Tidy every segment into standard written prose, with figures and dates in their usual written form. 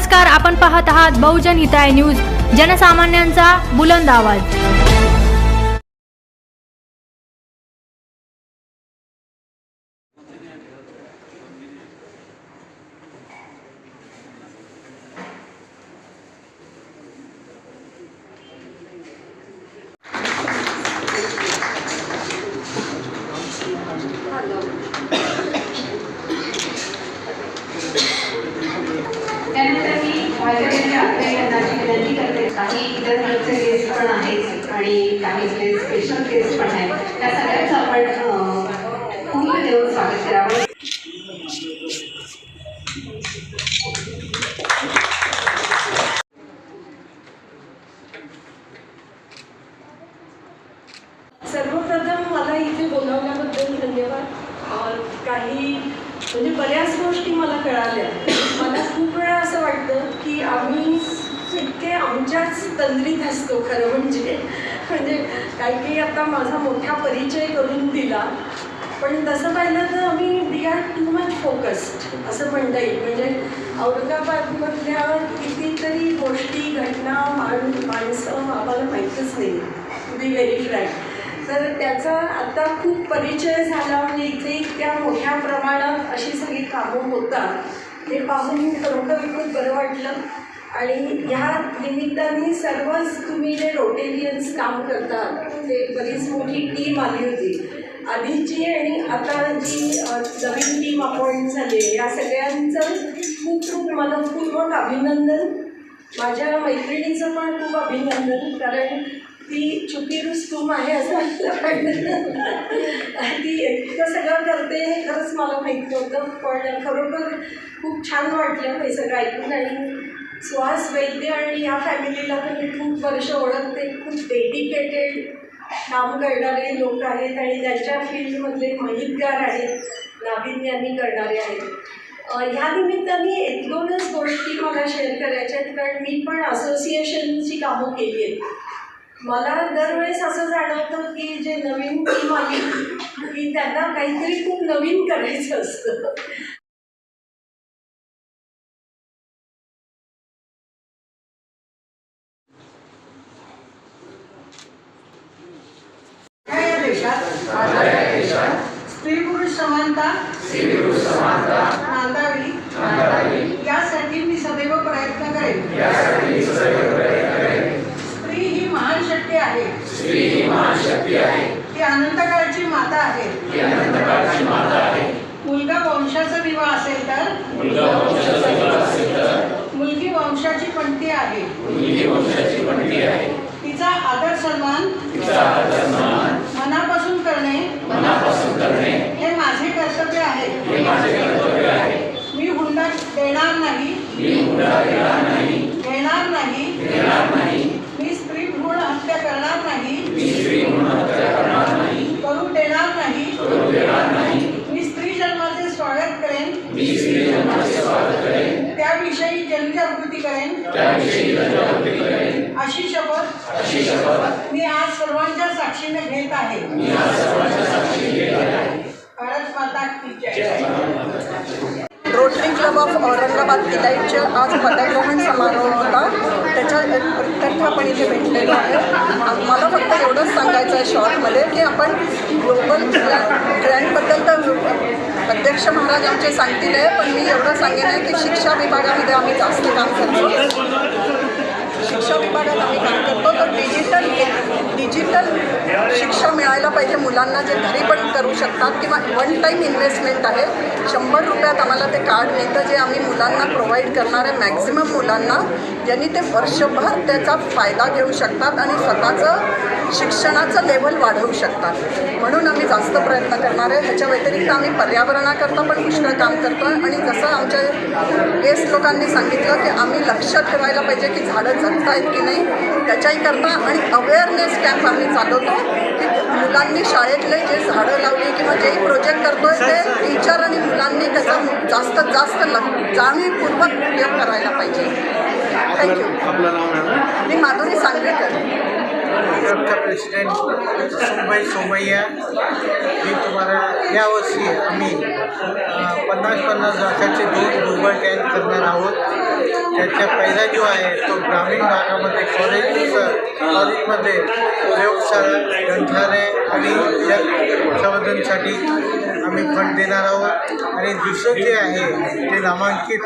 नमस्कार, आपण पाहत आहात बहुजन हिताय न्यूज, जनसामान्यांचा बुलंद आवाज। त्यानंतर मी माझ्याकडे आपल्या यांची विनंती करते, काही इतर हेल्थचे केस पण आहेत आणि काही जे स्पेशल केस पण आहेत, त्या सगळ्यांचं आपण फुल देऊन स्वागत करावं। सर्वप्रथम मला इथे बोलावल्याबद्दल धन्यवाद। काही म्हणजे बऱ्याच गोष्टी मला कळाल्या। मला खूप वेळा असं वाटतं की आम्ही इतके आमच्याच तंद्रीत असतो खरं म्हणजे काही आता माझा मोठा परिचय करून दिला, पण तसं पाहिलं तर आम्ही we are too much focused असं म्हणता येईल। म्हणजे औरंगाबादमधल्या कितीतरी गोष्टी, घटना, माणसं आम्हाला माहीतच नाही, टू बी व्हेरी फ्रँक। तर त्याचा आता खूप परिचय झाला, म्हणजे इथे इतक्या मोठ्या प्रमाणात अशी सगळी कामं होतात हे पाहून खरोखर खूप बरं वाटलं। आणि ह्या निमित्ताने सर्वच तुम्ही जे रोटेरियन्स काम करतात ते बरीच मोठी टीम आली होती आधीची आणि आता जी नवीन टीम अपॉइंट झाली, या सगळ्यांचं खूप खूप मनपूर्वक अभिनंदन। माझ्या मैत्रिणीचं पण खूप अभिनंदन, कारण ती चुकी रुस्तुम आहे असं वाटलं। ती इतकं सगळं करते हे खरंच मला माहीत नव्हतं, पण खरोखर खूप छान वाटलं हे सगळं ऐकून। आणि सुहास वैद्य आणि या फॅमिलीला तर मी खूप वर्ष ओळखते, खूप डेडिकेटेड काम करणारे लोक आहेत आणि त्यांच्या फील्डमधले माहितगार आहेत, नाविन्याने करणारे आहेत। ह्या निमित्ताने एक दोनच गोष्टी मला शेअर करायच्या आहेत, कारण मी पण असोसिएशनची कामं केली आहेत। मला दरवेळेस असं जाणवतं की जे नवीन टीम आली की त्यांना काहीतरी खूप नवीन करायचं असतं। स्त्री पुरुष समानता नांदावी यासाठी मी सदैव प्रयत्न करेन। स्त्री ही महान शक्ती आहे, ती अनंतकाळची माता आहे। मुलगा वंशाचा दिवा असेल तर मुलगी वंशाची पणती आहे। तिचा आदर सन्मान मनापासून करणे हे माझे कर्तव्य आहे। मी हुंडा देणार नाही, घेणार नाही। मी स्त्री भ्रूण हत्या करणार नाही, करू देणार नाही। मी स्त्री जन्माचे स्वागत करेन, त्याविषयी जनजागृती करेन, अशी शपथ मी आज सर्वांच्या साक्षीने घेत आहे। भारत माता की जय। रोटरी क्लब ऑफ औरंगाबाद इलाइटच्या आज पदग्रहण समारोह होता, त्याच्या प्रत्यक्ष आपण इथे भेटलेलो आहे। मला फक्त एवढंच सांगायचं आहे शॉर्टमध्ये की आपण ग्लोबल ग्रँडबद्दल तर अध्यक्ष महाराज आमचे सांगतील आहे, पण मी एवढं सांगेन आहे की शिक्षा विभागामध्ये आम्ही जास्त काम करतो। शिक्षा विभागात आम्ही काम करतो, तर डिजिटल शिक्षा मिळायला पाहिजे मुलांना, जे घरी पण करू शकतात, किंवा वन टाईम इन्व्हेस्टमेंट आहे। 100 रुपयात आम्हाला ते कार्ड मिळतं, जे आम्ही मुलांना प्रोव्हाइड करणार आहे, मॅक्झिमम मुलांना, ज्यांनी ते वर्षभर त्याचा फायदा घेऊ शकतात आणि स्वतःचं शिक्षणाचं लेवल वाढवू शकतात। म्हणून आम्ही जास्त प्रयत्न करणार आहे। ह्याच्या व्यतिरिक्त आम्ही पर्यावरणाकरता पण पुष्कळ काम करतो आहे। आणि जसं आमच्या गेस्ट लोकांनी सांगितलं की आम्ही लक्ष ठेवायला पाहिजे की झाडं जगत आहेत की नाही, त्याच्याही करता आणि अवेअरनेस कॅम्प आम्ही चालवतो की मुलांनी शाळेतले जे झाडं लावली किंवा जेही प्रोजेक्ट करतोय ते टीचर आणि मुलांनी त्याचा जास्तीत जास्त जाणीवपूर्वक उपयोग करायला पाहिजे। थँक्यू। मी माधुरी सांगवेकर, प्रेसिडेंट सुनबाई सोमय्या। मी तुम्हाला यावर्षी आम्ही 50-50 लाखाचे 2 ग्लोबल कॅम्प करणार आहोत। त्याचा पहिला जो आहे तो ग्रामीण भागामध्ये कॉलेजमध्ये प्रयोगशाळा, ग्रंथालय आणि संवर्धनसाठी आम्ही फंड देणार आहोत. आणि दुसरं जे आहे ते नामांकित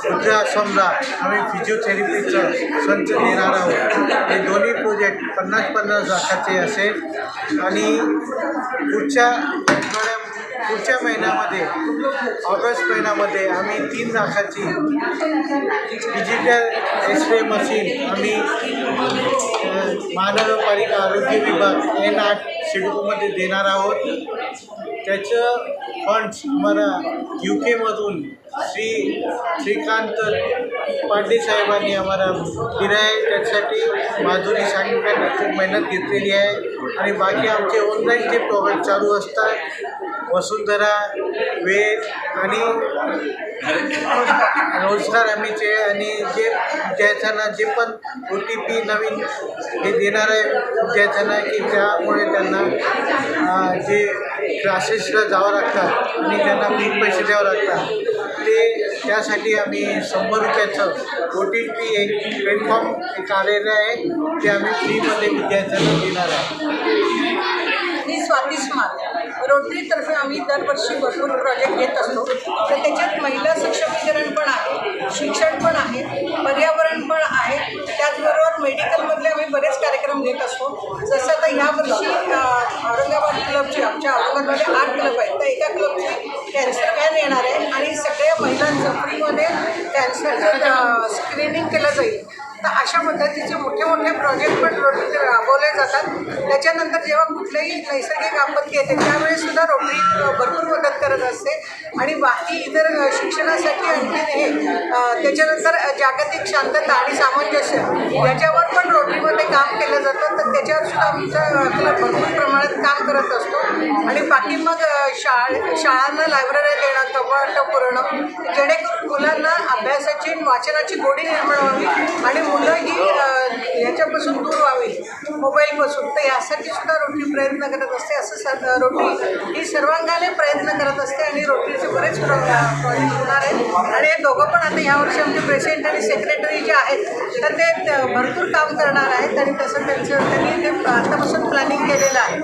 वृद्धाश्रमला आम्ही फिजिओथेरपीचं संच देणार आहोत. हे दोन्ही प्रोजेक्ट 50-50 लाखाचे असेल. आणि पुढच्या महिन्यामध्ये ऑगस्ट महिन्यामध्ये आम्ही 3 लाखाची डिजिटल एक्सरे मशीन आम्ही महानगरपालिका आरोग्य विभाग N8 सिडकोमध्ये देणार आहोत. त्याचं फंड्स आम्हाला UK मधून श्रीकांत पांडे साहेबांनी आम्हाला दिलं आहे. त्यासाठी माधुरी सांगताना खूप मेहनत घेतलेली आहे. आणि बाकी आमचे ऑनलाईन जे प्रोग्राम चालू असतात, वसुंधरा, वेद आणि रोजगार हमीचे, आणि जे विद्यार्थ्यांना जे पण OTP नवीन हे देणार आहे विद्यार्थ्यांना, की त्यामुळे त्यांना जे क्लासेसला जावं लागतात आणि त्यांना बिन पैसे द्यावं लागतात, त्यासाठी आम्ही 100 रुपयाचं OTP एक प्लॅटफॉर्म एक आलेलं आहे, ते आम्ही फ्रीमध्ये विद्यार्थ्यांना देणार आहे. मी स्वाती स्मार्ट रोटरीतर्फे आम्ही दरवर्षी भरपूर प्रोजेक्ट घेत असतो. तर त्याच्यात महिला सक्षमीकरण पण आहे, शिक्षण पण आहे, पर्यावरण पण आहे. त्याचबरोबर मेडिकलमधले आम्ही बरेच कार्यक्रम घेत असतो. जसं आता ह्या वर्षी औरंगाबाद क्लबची, आमच्या औरंगाबादमध्ये 8 क्लब आहेत, तर एका क्लबची कॅन्सर व्हॅन येणार आहे आणि सगळ्या महिलांचं फ्रीमध्ये कॅन्सरचं स्क्रीनिंग केलं जाईल. तर अशा पद्धतीचे मोठे मोठे प्रोजेक्ट पण रोटरी राबवले जातात. त्याच्यानंतर जेव्हा कुठलीही नैसर्गिक आपत्ती येते त्यावेळेससुद्धा रोटरी भरपूर मदत करत असते. आणि बाकी इतर शिक्षणासाठी आणखी हे त्याच्यानंतर जागतिक शांतता आणि सामंजस्य याच्यावर पण रोटरीमध्ये काम केलं जातं. तर त्याच्यावरसुद्धा आमचं क्लब भरपूर प्रमाणात काम करत असतो. आणि बाकी मग शाळांना लायब्ररी देणं, कपाट पुरवणं, जेणेकरून मुलांना अभ्यासाची वाचनाची गोडी निर्माण व्हावी आणि मुलं ही याच्यापासून दूर व्हावी, मोबाईलपासून. तर यासाठी सुद्धा रोटरी प्रयत्न करत असते. असं रोटरी ही सर्वांगाने प्रयत्न करत असते आणि रोटरीचे बरेच प्रोजेक्ट होणार आहेत. आणि हे दोघं पण आता यावर्षी आमचे प्रेसिडेंट आणि सेक्रेटरी जे आहेत तर ते भरपूर काम करणार आहेत. आणि तसं त्यांनी ते आतापासून प्लॅनिंग केलेलं आहे.